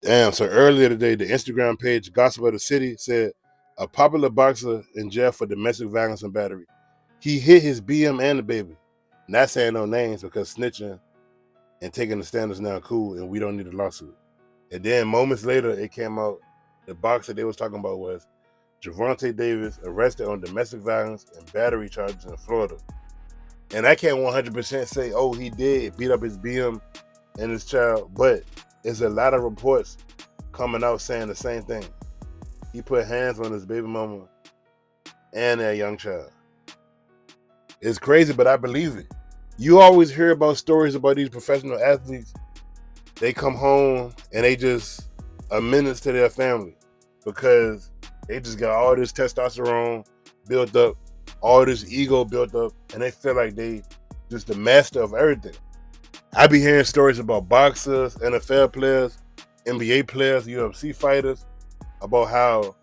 Damn, so earlier today, the Instagram page Gossip of the City said a popular boxer in jail for domestic violence and battery. He hit his BM and the baby. Not saying no names because snitching and taking the stand is now cool and we don't need a lawsuit. And then moments later, it came out the boxer they was talking about was Gervonta Davis arrested on domestic violence and battery charges in Florida. And I can't 100% say, oh, he did beat up his BM and his child, but there's a lot of reports coming out saying the same thing. He put hands on his baby mama and their young child. It's crazy, but I believe it. You always hear about stories about these professional athletes. They come home and they just a menace to their family because they just got all this testosterone built up, all this ego built up, and they feel like they just the master of everything. I be hearing stories about boxers, NFL players, NBA players, UFC fighters, about how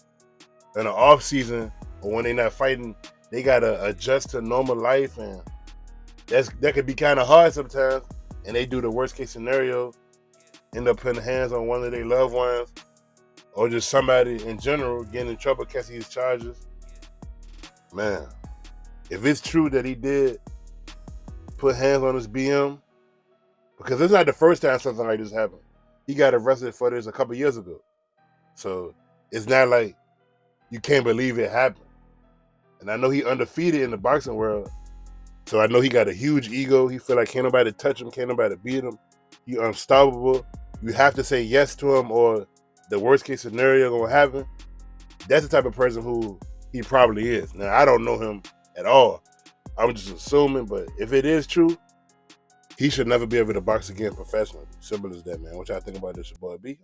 in the off season or when they're not fighting, they gotta adjust to normal life, and that could be kind of hard sometimes. And they do the worst case scenario, end up putting hands on one of their loved ones, or just somebody in general getting in trouble, catching these charges. Man, if it's true that he did put hands on his BM, because it's not the first time something like this happened. He got arrested for this a couple years ago. So it's not like you can't believe it happened. And I know he undefeated in the boxing world. So I know he got a huge ego. He feel like can't nobody touch him, can't nobody beat him. He unstoppable. You have to say yes to him or the worst case scenario gonna happen. That's the type of person who he probably is. Now, I don't know him at all. I'm just assuming, but if it is true, he should never be able to box again professionally. Simple as that, man. What y'all think about this, your boy B?